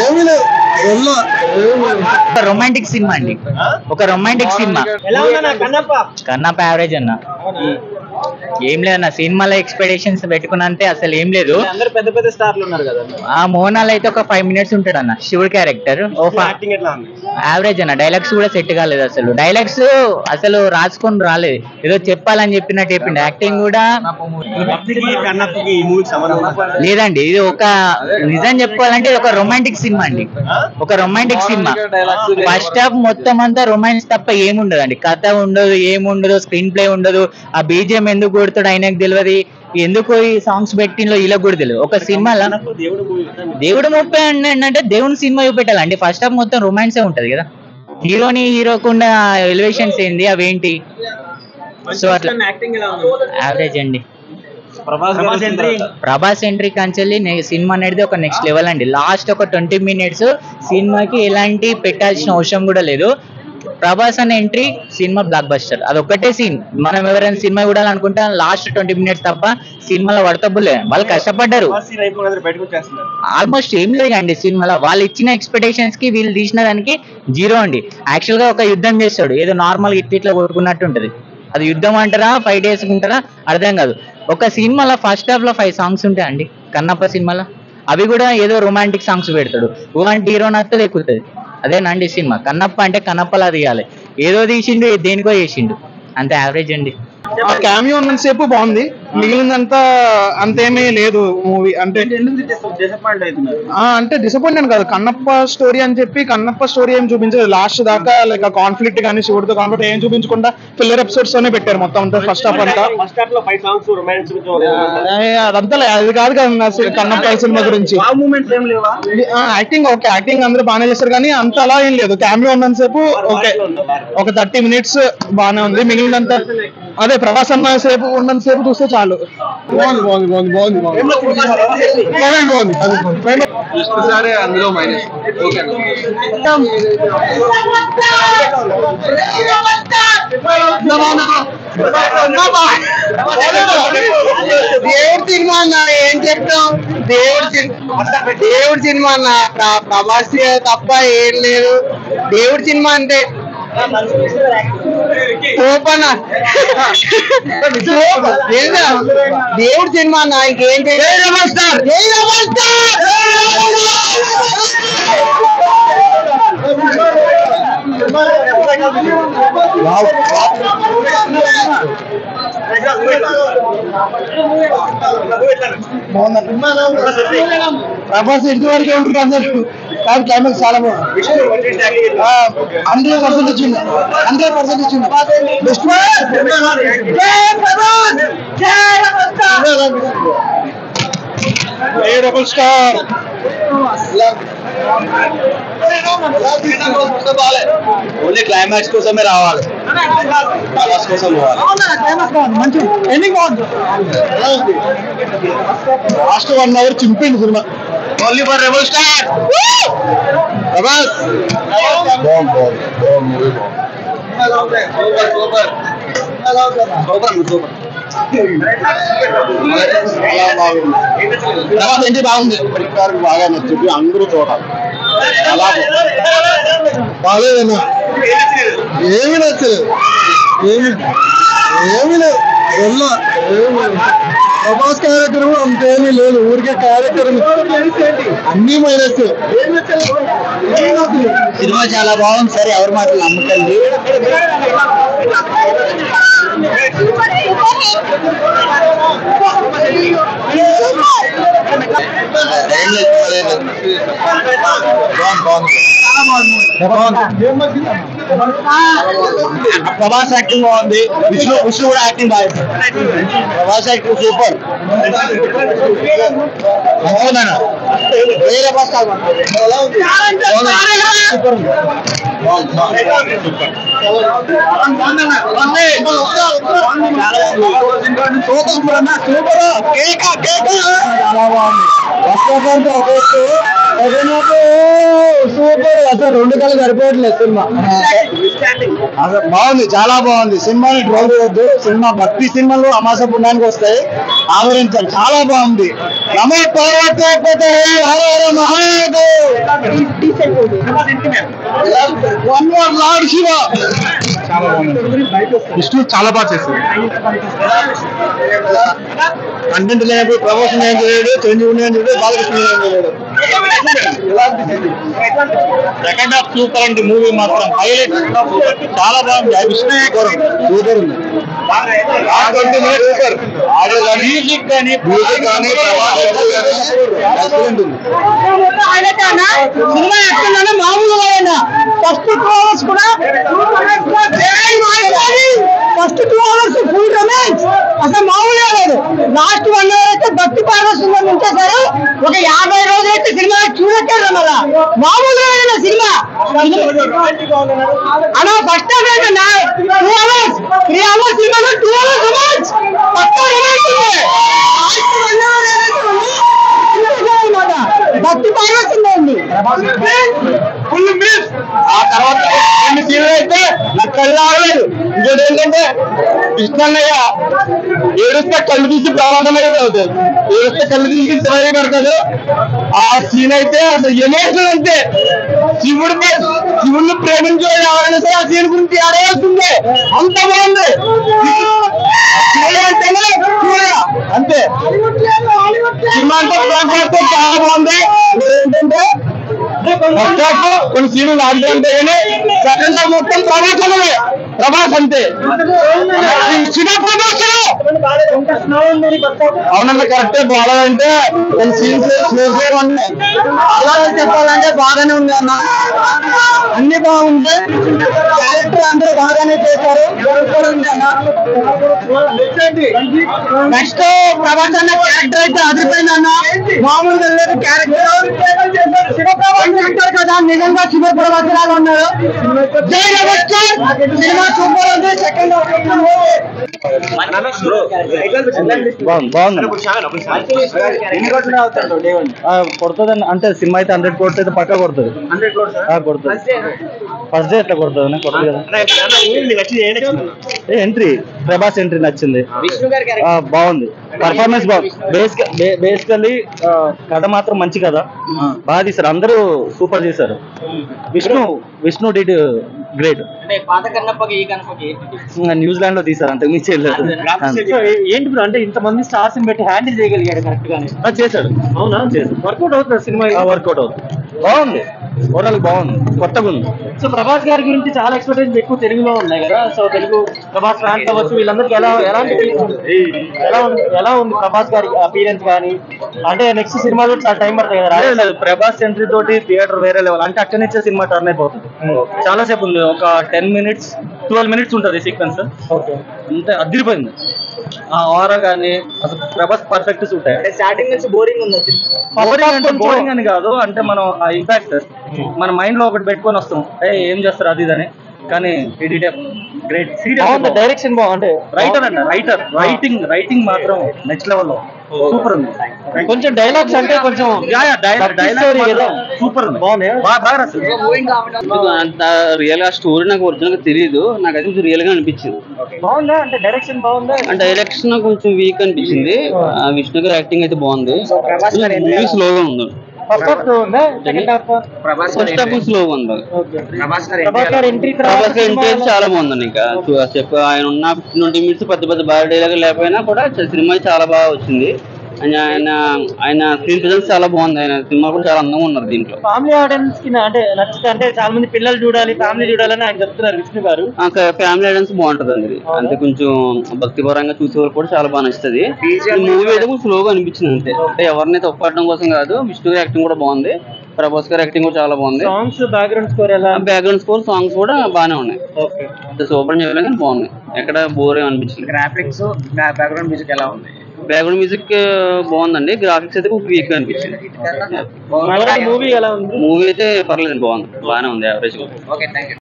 ఏమీ లేదు. Romantic cinema అండి, ఒక రొమాంటిక్ సినిమా. కన్నప్ప యావరేజ్ అన్న. ఏం లేదన్న, సినిమాలో ఎక్స్పెక్టేషన్స్ పెట్టుకున్నంతే అసలు ఏం లేదు. పెద్ద పెద్ద స్టార్లు ఉన్నారు కదా. ఆ మోనాల్ అయితే ఒక 5 minutes ఉంటాడు అన్న, శివుడు క్యారెక్టర్. యావరేజ్ అన్న, డైలాగ్స్ కూడా సెట్ కాలేదు అసలు. డైలాగ్స్ అసలు రాసుకొని రాలేదు, ఏదో చెప్పాలని చెప్పినట్టు చెప్పిండు. యాక్టింగ్ కూడా లేదండి. ఇది ఒక నిజం చెప్పుకోవాలంటే ఇది ఒక రొమాంటిక్ సినిమా అండి, ఒక రొమాంటిక్ సినిమా. ఫస్ట్ హాఫ్ మొత్తం అంతా రొమాన్స్ తప్ప ఏముండదు అండి. కథ ఉండదు, ఏముండదు, స్క్రీన్ ప్లే ఉండదు. ఆ బీజిఎం ఎందుకు కొడుతాడు ఆయనకు తెలియదు, ఎందుకు ఈ సాంగ్స్ పెట్టినలో ఇలా కూడా తెలియదు. ఒక సినిమాలో దేవుడు 30 అంటే దేవుని సినిమా చూపెట్టాలండి. ఫస్ట్ హాఫ్ మొత్తం రొమాన్సే ఉంటది కదా. హీరోకుండా ఎలివేషన్స్ ఏంది, అవేంటి. సో అట్లా యావరేజ్ అండి. ప్రభాస్ ఎంట్రీ కంచెల్లి సినిమా అనేది ఒక నెక్స్ట్ లెవెల్ అండి. లాస్ట్ ఒక 20 minutes సినిమాకి ఎలాంటి పెట్టాల్సిన అవసరం కూడా లేదు. ప్రభాస్ అనే ఎంట్రీ సినిమా బ్లాక్ బస్టర్. అది ఒక్కటే సీన్. మనం ఎవరైనా సినిమా చూడాలనుకుంటే లాస్ట్ 20 minutes తప్ప సినిమాలో వర్తబులే. వాళ్ళు కష్టపడ్డారు, ఆల్మోస్ట్ ఏం లేదండి సినిమాలో. వాళ్ళు ఇచ్చిన ఎక్స్పెక్టేషన్స్ కి వీళ్ళు తీసిన దానికి జీరో అండి. యాక్చువల్ గా ఒక యుద్ధం చేస్తాడు, ఏదో నార్మల్ ఇట్లా కొట్టుకున్నట్టు ఉంటది. అది యుద్ధం అంటారా 5 days ఉంటారా అర్థం కాదు. ఒక సినిమాలో ఫస్ట్ హాఫ్ లో 5 songs ఉంటాయండి కన్నప్ప సినిమాలో. అవి కూడా ఏదో రొమాంటిక్ సాంగ్స్ పెడతాడు. ఇలాంటి హీరో నచ్చదు ఎక్కుతుంది. అదేనండి సినిమా. కన్నప్ప అంటే కన్నప్పలా తీయాలి, ఏదో తీసిండు దేనికో చేసిండు, అంత యావరేజ్ అండి. క్యామియో ఉన్నంతసేపు బాగుంది, మిగిలిందంతా అంతేమీ లేదు మూవీ. అంటే అంటే డిసప్పాయింట్ కాదు. కన్నప్ప స్టోరీ అని చెప్పి కన్నప్ప స్టోరీ ఏం చూపించలేదు లాస్ట్ దాకా. లైక్ కాన్ఫ్లిక్ట్ కానీ శివుడితో కాన్ఫ్లిక్ట్ ఏం చూపించకుండా ఫిల్లర్ ఎపిసోడ్స్ తోనే పెట్టారు మొత్తం అంతా. ఫస్ట్ హాఫ్ అంతా అదంతా అది కాదు కదా కన్నప్ప సినిమా గురించి. యాక్టింగ్ ఓకే, యాక్టింగ్ అందరూ బాగానే చేస్తారు కానీ అంత అలా ఏం లేదు. క్యామియో ఉన్నంతసేపు ఓకే, ఒక 30 minutes బాగానే ఉంది. మిగిలినంత అదే ప్రభాస్ అన్న సేపు ఉన్నంతసేపు చూస్తే చాలు. అందులో మైనస్ దేవుడి సినిమా అన్న, ఏం చెప్తాం. దేవుడి సినిమా అన్న, ప్రభాస్ తప్ప ఏం లేదు. దేవుడి సినిమా అంటే దేవుడి సినిమా అన్న, ఇంకేం ప్రభాస్ ఇంటి వరకే ఉంటుంది అందరు. కానీ క్లైమాక్స్ చాలా బాగుంది. 100% ఇచ్చింది, 100% ఇచ్చింది. డబుల్ స్టార్ ఓన్లీ క్లైమాక్స్ కోసమే రావాలి, ప్రభాస్ కోసం పోవాలి. మంచి ఎండింగ్ బాగుంది. లాస్ట్ 1 hour చింపింది సినిమా. Only for rebel star Prabhas. Prabhas ఏంటి బాగుంది, బాగా నచ్చింది. అందరూ చూడాలి. అలా బాగాలేదన్నా, ఏమి నచ్చలేదు, ఏమి లేదు. ప్రభాస్ క్యారెక్టర్ కూడా అంతేమీ లేదు, ఊరికే క్యారెక్టర్ అన్ని మైనస్. సినిమా చాలా బాగుంది. సరే ఎవరి మాటలు నమ్మకండి. ప్రభాస్ యాక్టింగ్ బాగుంది, విష్ణు కూడా యాక్టింగ్ బాగా. Prabhas acting super. వేరే బస్ సూపర్. సూపర్. అసలు 2 కళ్ళు సరిపోవట్లేదు సినిమా. బాగుంది, చాలా బాగుంది. సినిమాని ట్రోల్ చేయొద్దు. సినిమా భక్తి సినిమాలు అమాస పుణ్యానికి వస్తాయి, ఆదరించాలి. చాలా బాగుంది. Ramesh Parvati Hara Hara Mahadev. Decent movie. Lord Shiva చాలా బాగుంది. విష్ణు చాలా బాగా చేశారు. కంటెంట్ లేనప్పుడు ప్రమోషన్ ఏం చేయడు, చిరంజీవి ఏం చేయడు, బాలకృష్ణ ఏం చేయడు. సెకండ్ హాఫ్ సూపర్ అండి. మూవీ మాత్రం హైలైట్, చాలా బాగుంది. విష్ణు సూపర్ ఉంది. సూపర్ మ్యూజిక్ కానీ సినిమా ఎక్కడ మామూలుగా ఫస్ట్ 2 hours కూడా ఫస్ట్ 2 hours ఫుల్ రొమాన్స్ అసలు మామూలుగా లేదు. లాస్ట్ 1 hour అయితే భక్తి పార్వసింహం ఉంచేశారు. ఒక 50 రోజులు అయితే సినిమా చూడట్లేదు మళ్ళా. మామూలుగా లేదు సినిమా అలా. ఫస్ట్ హాఫ్ ఏంటన్నా 2 hours 3 hours సినిమా 2 hours రొమాన్స్ పక్కా రొమాన్స్ ఉంది. లాస్ట్ 1 hour భక్తి పార్వసింహం ఉంది. Full miss. ఆ తర్వాత కొన్ని సీన్లు అయితే నాకు కళ్ళు ఆగలేదు. ఇంకోటి ఏంటంటే కృష్ణన్నయ్య ఏడుస్తే కళ్ళు తీసి ప్రమాదమే అవుతుంది. ఏడుస్తే కళ్ళు తీసి చివరి పడతాడు. ఆ సీన్ అయితే అసలు ఎమోషనల్ అంతే. శివుడిని ప్రేమించే ఎవరైనా సరే ఆ సీన్ గురించి ఆడవలసిందే. అంత బాగుంది అంతే. సినిమా అంటే చాలా బాగుంది. ఏంటంటే కొన్ని సీన్లు ఆడుతుంటే కానీ సెకండ్ హాఫ్ మొత్తం ప్రభాస్ అంతే. అవునండి కరెక్టే. బాగాలంటే కొన్ని సీన్స్ స్లో ఉన్నాయి. అలా చెప్పాలంటే బాగానే ఉంది అన్న. అన్ని బాగుంది. క్యారెక్టర్ అందరూ బాగానే చేశారు. నెక్స్ట్ ప్రభాస్ అన్న క్యారెక్టర్ అయితే అదిరిపోయింది అన్న. మామూలుగా లేదు క్యారెక్టర్. అంటారు కదా నిజంగా శివ ప్రభాస్ లాగా ఉన్నారు. సినిమా సూపర్ ఉంది. సెకండ్ కొడుతుంది అంటే సినిమా అయితే 100 crores అయితే పక్కా కొడుతుంది. ఫస్ట్ డే ఎట్లా కొడుతుంది కదా. ఎంట్రీ ప్రభాస్ ఎంట్రీ నచ్చింది. బాగుంది. పర్ఫార్మెన్స్ బాగుంది. బేసికల్లీ కథ మాత్రం మంచి కథ. బాగా తీశారు. అందరూ సూపర్ చేశారు. Vishnu did great. న్యూజిలాండ్ లో తీసారు అంతకు మించి ఏంటి బ్రో అంటే ఇంతమంది స్టార్స్ పెట్టి హ్యాండిల్ చేయగలిగాడు కరెక్ట్ గానే చేశాడు. అవునా వర్కౌట్ అవుతుంది సినిమా. వర్కౌట్ అవుతుంది. బాగుంది. ఓవరాల్ బాగుంది. కొత్తగా ఉంది. సో ప్రభాస్ గారి గురించి చాలా ఎక్స్పెక్టేషన్ ఎక్కువ తెలుగులో ఉన్నాయి కదా. సో తెలుగు ప్రభాస్ ఫ్యాన్స్ అవ్వచ్చు వీళ్ళందరికీ ఎలా ఉంది ప్రభాస్ గారి అపీరెన్స్ కానీ. అంటే నెక్స్ట్ సినిమాలో చాలా టైం పడుతుంది కదా. ప్రభాస్ ఎంట్రీ తోటి థియేటర్ వేరే లెవెల్. అంటే అక్కడి నుంచే సినిమా టర్న్ అయిపోతుంది. చాలా సేపు ఉంది. ఒక 10 minutes 12 minutes ఉంటుంది సీక్వెన్స్. అంతే అదిరిపోయింది. ఆరా కానీ అసలు ప్రభాస్ పర్ఫెక్ట్ సూట్ అయ్యాడు. స్టార్టింగ్ నుంచి బోరింగ్ ఉంది. బోరింగ్ అని కాదు. అంటే మనం ఆ ఇంపాక్ట్ మన మైండ్ లో ఒకటి పెట్టుకొని వస్తాం ఏం చేస్తారు అది ఇదని. కానీ గ్రేట్. డైరెక్షన్ బాగుంది. రైటర్ అంట రైటింగ్ మాత్రం నెక్స్ట్ లెవెల్ లో సూపర్ ఉంది. కొంచెం డైలాగ్స్ అంటే కొంచెం సూపర్ ఉంది. అంత రియల్ గా స్టోరీ నాకు ఒరిజినల్ గా తెలియదు. నాకైతే కొంచెం రియల్ గా అనిపించింది. బాగుందా అంటే డైరెక్షన్ బాగుందా. డైరెక్షన్ కొంచెం వీక్ అనిపించింది. విష్ణు గారి యాక్టింగ్ అయితే బాగుంది. మూవీ స్లోగా ఉంది. ఫస్ట్ హాఫ్ స్లోగా ఉంది. ప్రభాస్ గారి ఎంట్రీ చాలా బాగుందండి. ఇంకా చెప్పు ఆయన ఉన్న 20 minutes పెద్ద బాగా డైలాగ్ లేకపోయినా కూడా సినిమా చాలా బాగా వచ్చింది. ఆయన స్క్రీన్ ప్రెజెన్స్ చాలా బాగుంది. ఆయన సినిమా కూడా చాలా అందంగా ఉన్నారు దీంట్లో. ఫ్యామిలీ ఆడియన్స్ కి అంటే నచ్చితే అంటే చాలా మంది పిల్లలు చూడాలి ఫ్యామిలీ చూడాలని ఆయన చెప్తున్నారు విష్ణు గారు. ఫ్యామిలీ ఆడియన్స్ బాగుంటది అండి. అంటే కొంచెం భక్తి పరంగా చూసేవారు కూడా చాలా బాగా నచ్చుతుంది. మూవీ అయితే కొంచెం స్లోగా అనిపించింది అంతే. అంటే ఎవరినైతే ఒప్పడం కోసం కాదు. విష్ణు గారి యాక్టింగ్ కూడా బాగుంది. ప్రభాస్ గారి యాక్టింగ్ కూడా చాలా బాగుంది. సాంగ్స్ బ్యాక్గ్రౌండ్ స్కోర్ సాంగ్స్ కూడా బాగానే ఉన్నాయి. సూపర్ చెప్పలేదు కానీ బాగున్నాయి. ఎక్కడ బోర్ అనిపించింది. గ్రాఫిక్స్ బ్యాక్గ్రౌండ్ మ్యూజిక్ ఎలా ఉంది. బ్యాక్గ్రౌండ్ మ్యూజిక్ బాగుందండి. గ్రాఫిక్స్ అయితే ఒక వీక్ అనిపించింది. మూవీ ఎలా ఉంది. మూవీ అయితే పర్లేదు బాగుంది. బాగానే ఉంది. యావరేజ్.